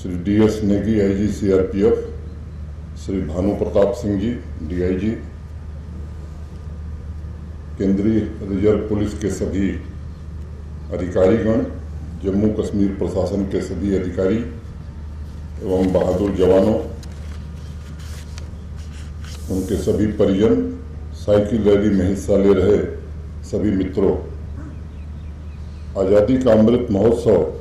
Shri DS Negi IG CRPF, Shri Bhanu Pratap Singh ji DIG, केंद्रीय reserve police के सभी अधिकारीगण, जम्मू कश्मीर प्रशासन के सभी अधिकारी एवं बहादुर जवानों, उनके सभी परिजन, साइकिल रैली में हिस्सा ले रहे सभी मित्रों, आज़ादी का अमृत महोत्सव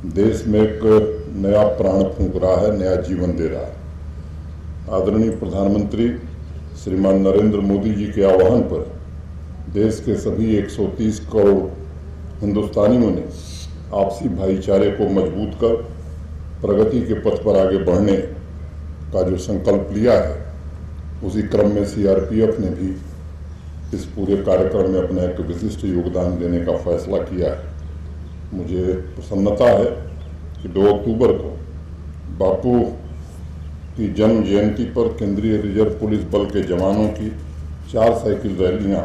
देश में एक नया प्राण फूंक रहा है, नया जीवन दे रहा है। आदरणीय प्रधानमंत्री श्रीमान नरेंद्र मोदी जी के आह्वान पर देश के सभी 130 करोड़ हिंदुस्तानियों ने आपसी भाईचारे को मजबूत कर प्रगति के पथ पर आगे बढ़ने का जो संकल्प लिया है, उसी क्रम में CRPF ने भी इस पूरे कार्यक्रम में अपना एक विशिष्ट योगदान देने का फैसला किया है। मुझे प्रसन्नता है कि 2 अक्टूबर को बापू की जन्म जयंती पर केंद्रीय रिजर्व पुलिस बल के जवानों की 4 साइकिल रैलियां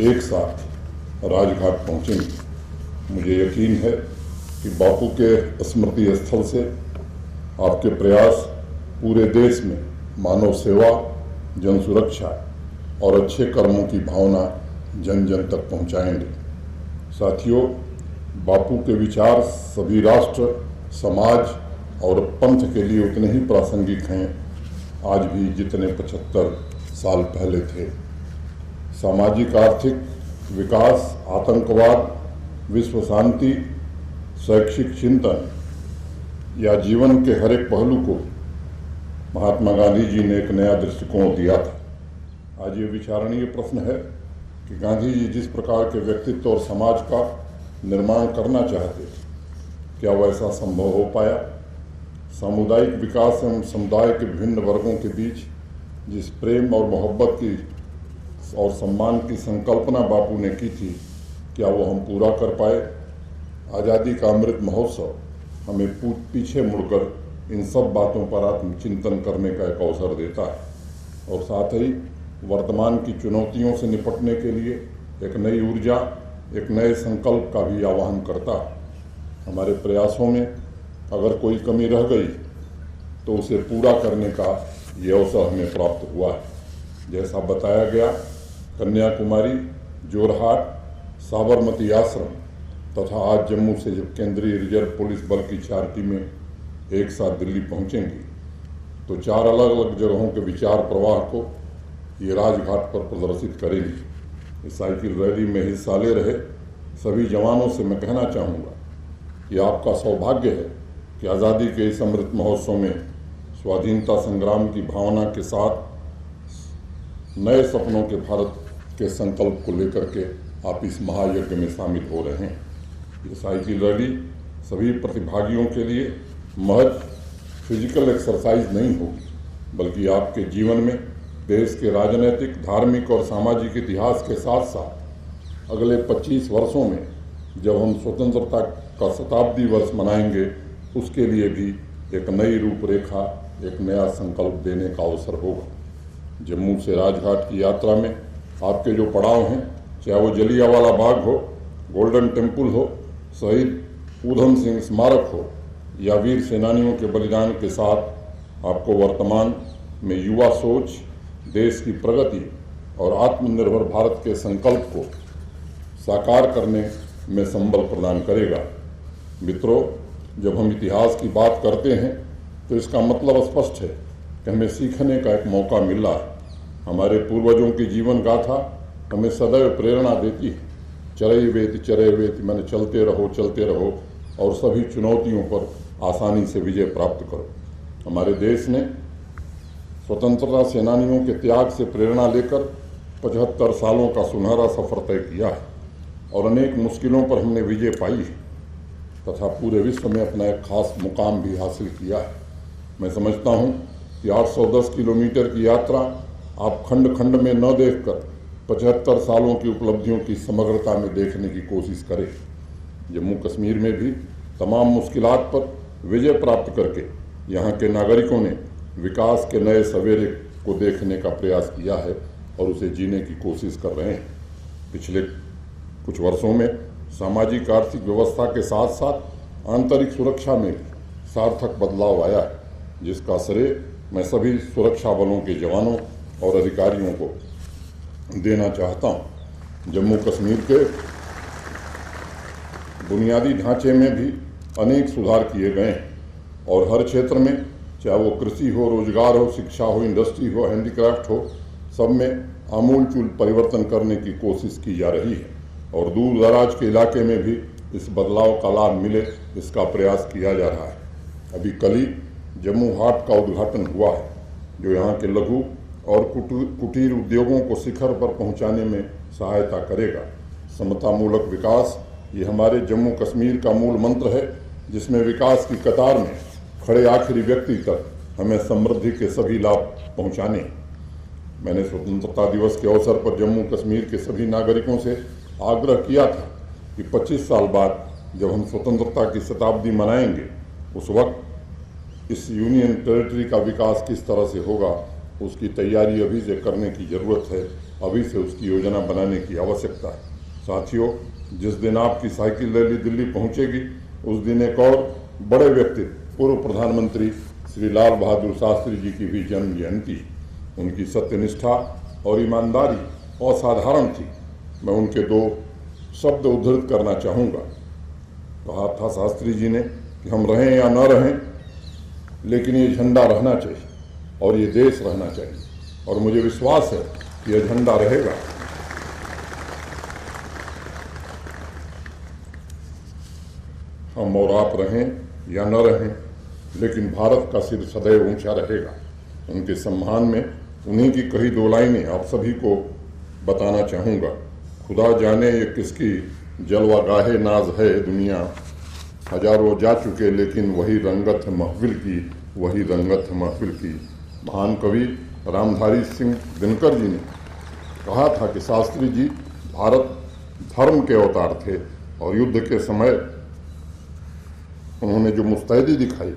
एक साथ राजघाट पहुंचेंगी। मुझे यकीन है कि बापू के स्मृति स्थल से आपके प्रयास पूरे देश में मानव सेवा, जन सुरक्षा और अच्छे कर्मों की भावना जन जन तक पहुंचाएंगे। साथियों, बापू के विचार सभी राष्ट्र, समाज और पंथ के लिए उतने ही प्रासंगिक हैं आज भी जितने 75 साल पहले थे। सामाजिक आर्थिक विकास, आतंकवाद, विश्व शांति, शैक्षिक चिंतन या जीवन के हर एक पहलू को महात्मा गांधी जी ने एक नया दृष्टिकोण दिया था। आज ये विचारणीय प्रश्न है कि गांधी जी जिस प्रकार के व्यक्तित्व और समाज का निर्माण करना चाहते थे, क्या वैसा संभव हो पाया? सामुदायिक विकास एवं समुदाय के विभिन्न वर्गों के बीच जिस प्रेम और मोहब्बत की और सम्मान की संकल्पना बापू ने की थी, क्या वो हम पूरा कर पाए? आज़ादी का अमृत महोत्सव हमें पीछे मुड़कर इन सब बातों पर आत्मचिंतन करने का एक अवसर देता है और साथ ही वर्तमान की चुनौतियों से निपटने के लिए एक नई ऊर्जा, एक नए संकल्प का भी आह्वान करता है। हमारे प्रयासों में अगर कोई कमी रह गई तो उसे पूरा करने का ये अवसर हमें प्राप्त हुआ है। जैसा बताया गया, कन्याकुमारी, जोरहाट, साबरमती आश्रम तथा आज जम्मू से जब केंद्रीय रिजर्व पुलिस बल की 4 टीमें एक साथ दिल्ली पहुंचेंगी तो 4 अलग अलग जगहों के विचार प्रवाह को ये राजघाट पर प्रदर्शित करेंगी। इस साइकिल रैली में हिस्सा ले रहे सभी जवानों से मैं कहना चाहूँगा कि आपका सौभाग्य है कि आज़ादी के इस अमृत महोत्सव में स्वाधीनता संग्राम की भावना के साथ नए सपनों के भारत के संकल्प को लेकर के आप इस महायज्ञ में शामिल हो रहे हैं। ये साइकिल रैली सभी प्रतिभागियों के लिए महज फिजिकल एक्सरसाइज नहीं होगी, बल्कि आपके जीवन में देश के राजनीतिक, धार्मिक और सामाजिक इतिहास के साथ साथ अगले 25 वर्षों में जब हम स्वतंत्रता का शताब्दी वर्ष मनाएंगे, उसके लिए भी एक नई रूपरेखा, एक नया संकल्प देने का अवसर होगा। जम्मू से राजघाट की यात्रा में आपके जो पड़ाव हैं, चाहे वो जलियांवाला बाग हो, गोल्डन टेम्पल हो, शहीद ऊधम सिंह स्मारक हो या वीर सेनानियों के बलिदान के साथ आपको वर्तमान में युवा सोच, देश की प्रगति और आत्मनिर्भर भारत के संकल्प को साकार करने में संबल प्रदान करेगा। मित्रों, जब हम इतिहास की बात करते हैं तो इसका मतलब स्पष्ट है कि हमें सीखने का एक मौका मिल रहा है। हमारे पूर्वजों की जीवन गाथा हमें सदैव प्रेरणा देती है। चरय वेति माने चलते रहो और सभी चुनौतियों पर आसानी से विजय प्राप्त करो। हमारे देश ने स्वतंत्रता सेनानियों के त्याग से प्रेरणा लेकर 75 सालों का सुनहरा सफर तय किया है और अनेक मुश्किलों पर हमने विजय पाई है तथा पूरे विश्व में अपना एक खास मुकाम भी हासिल किया है। मैं समझता हूँ कि 810 किलोमीटर की यात्रा आप खंड खंड में न देखकर 75 सालों की उपलब्धियों की समग्रता में देखने की कोशिश करें। जम्मू कश्मीर में भी तमाम मुश्किलात पर विजय प्राप्त करके यहाँ के नागरिकों ने विकास के नए सवेरे को देखने का प्रयास किया है और उसे जीने की कोशिश कर रहे हैं। पिछले कुछ वर्षों में सामाजिक आर्थिक व्यवस्था के साथ साथ आंतरिक सुरक्षा में सार्थक बदलाव आया है, जिसका श्रेय मैं सभी सुरक्षा बलों के जवानों और अधिकारियों को देना चाहता हूं। जम्मू कश्मीर के बुनियादी ढांचे में भी अनेक सुधार किए गए हैं और हर क्षेत्र में, चाहे वो कृषि हो, रोजगार हो, शिक्षा हो, इंडस्ट्री हो, हैंडीक्राफ्ट हो, सब में आमूलचूल परिवर्तन करने की कोशिश की जा रही है और दूर दराज के इलाके में भी इस बदलाव का लाभ मिले, इसका प्रयास किया जा रहा है। अभी कल ही जम्मू हाट का उद्घाटन हुआ है, जो यहाँ के लघु और कुटीर उद्योगों को शिखर पर पहुँचाने में सहायता करेगा। समतामूलक विकास ये हमारे जम्मू कश्मीर का मूल मंत्र है, जिसमें विकास की कतार में खड़े आखिरी व्यक्ति तक हमें समृद्धि के सभी लाभ पहुँचाने हैं। मैंने स्वतंत्रता दिवस के अवसर पर जम्मू कश्मीर के सभी नागरिकों से आग्रह किया था कि 25 साल बाद जब हम स्वतंत्रता की शताब्दी मनाएंगे, उस वक्त इस यूनियन टेरिटरी का विकास किस तरह से होगा, उसकी तैयारी अभी से करने की ज़रूरत है, अभी से उसकी योजना बनाने की आवश्यकता है। साथियों, जिस दिन आपकी साइकिल रैली दिल्ली पहुंचेगी, उस दिन एक और बड़े व्यक्तित्व, पूर्व प्रधानमंत्री श्री लाल बहादुर शास्त्री जी की भी जन्म जयंती है। उनकी सत्यनिष्ठा और ईमानदारी असाधारण थी। मैं उनके 2 शब्द उद्धृत करना चाहूँगा। कहा था शास्त्री जी ने कि हम रहें या न रहें, लेकिन ये झंडा रहना चाहिए और ये देश रहना चाहिए, और मुझे विश्वास है कि यह झंडा रहेगा। हम और आप रहें या न रहें, लेकिन भारत का सिर सदैव ऊंचा रहेगा। उनके सम्मान में उन्हीं की कही 2 लाइनें आप सभी को बताना चाहूँगा। खुदा जाने ये किसकी जलवा गाहे नाज है दुनिया, हजारों जा चुके लेकिन वही रंगत है महफिल की, वही रंगत है महफिल की। महान कवि रामधारी सिंह दिनकर जी ने कहा था कि शास्त्री जी भारत धर्म के अवतार थे और युद्ध के समय उन्होंने जो मुस्तैदी दिखाई,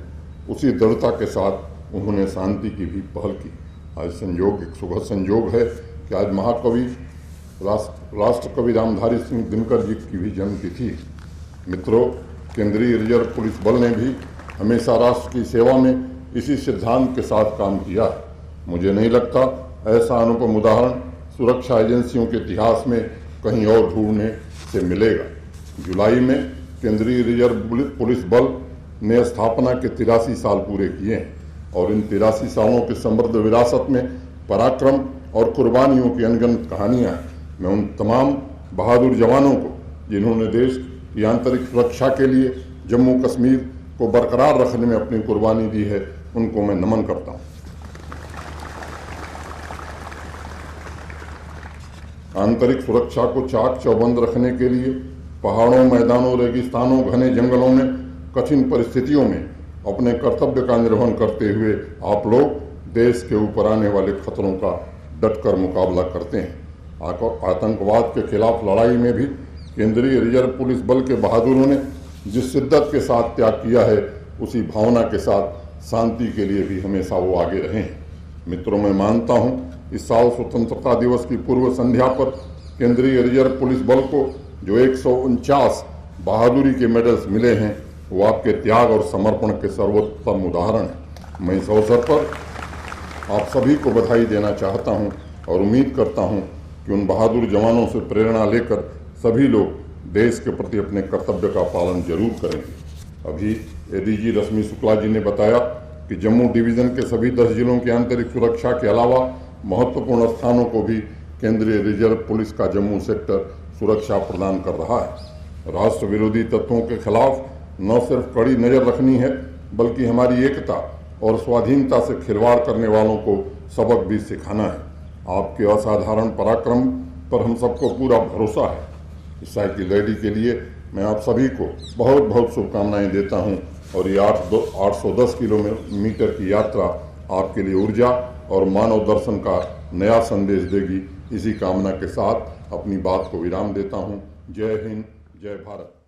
उसी दृढ़ता के साथ उन्होंने शांति की भी पहल की। आज संयोग, एक सुखद संयोग है कि आज महाकवि राष्ट्रकवि रामधारी सिंह दिनकर जी की भी जन्मतिथि। मित्रों, केंद्रीय रिजर्व पुलिस बल ने भी हमेशा राष्ट्र की सेवा में इसी सिद्धांत के साथ काम किया है। मुझे नहीं लगता ऐसा अनुपम उदाहरण सुरक्षा एजेंसियों के इतिहास में कहीं और ढूंढने से मिलेगा। जुलाई में केंद्रीय रिजर्व पुलिस बल ने स्थापना के 83 साल पूरे किए हैं और इन 83 सालों की समृद्ध विरासत में पराक्रम और कुर्बानियों की अनगिनत कहानियाँ हैं। मैं उन तमाम बहादुर जवानों को जिन्होंने देश की आंतरिक सुरक्षा के लिए जम्मू कश्मीर को बरकरार रखने में अपनी कुर्बानी दी है, उनको मैं नमन करता हूँ। आंतरिक सुरक्षा को चाक चौबंद रखने के लिए पहाड़ों, मैदानों, रेगिस्तानों, घने जंगलों में कठिन परिस्थितियों में अपने कर्तव्य का निर्वहन करते हुए आप लोग देश के ऊपर आने वाले खतरों का डटकर मुकाबला करते हैं। आतंकवाद के खिलाफ लड़ाई में भी केंद्रीय रिजर्व पुलिस बल के बहादुरों ने जिस शिद्दत के साथ त्याग किया है, उसी भावना के साथ शांति के लिए भी हमेशा वो आगे रहे हैं। मित्रों, मैं मानता हूँ इस साल स्वतंत्रता दिवस की पूर्व संध्या पर केंद्रीय रिजर्व पुलिस बल को जो 149 बहादुरी के मेडल्स मिले हैं, वो आपके त्याग और समर्पण के सर्वोत्तम उदाहरण हैं। मैं इस अवसर पर आप सभी को बधाई देना चाहता हूं और उम्मीद करता हूं कि उन बहादुर जवानों से प्रेरणा लेकर सभी लोग देश के प्रति अपने कर्तव्य का पालन जरूर करेंगे। अभी एडीजी रश्मि शुक्ला जी ने बताया कि जम्मू डिवीज़न के सभी 10 जिलों की आंतरिक सुरक्षा के अलावा महत्वपूर्ण स्थानों को भी केंद्रीय रिजर्व पुलिस का जम्मू सेक्टर सुरक्षा प्रदान कर रहा है। राष्ट्र विरोधी तत्वों के खिलाफ न सिर्फ कड़ी नज़र रखनी है, बल्कि हमारी एकता और स्वाधीनता से खिलवाड़ करने वालों को सबक भी सिखाना है। आपके असाधारण पराक्रम पर हम सबको पूरा भरोसा है। इस साइकिल रैली के लिए मैं आप सभी को बहुत बहुत शुभकामनाएं देता हूं और ये 810 किलोमीटर की यात्रा आपके लिए ऊर्जा और मानव दर्शन का नया संदेश देगी। इसी कामना के साथ अपनी बात को विराम देता हूं। जय हिंद, जय भारत।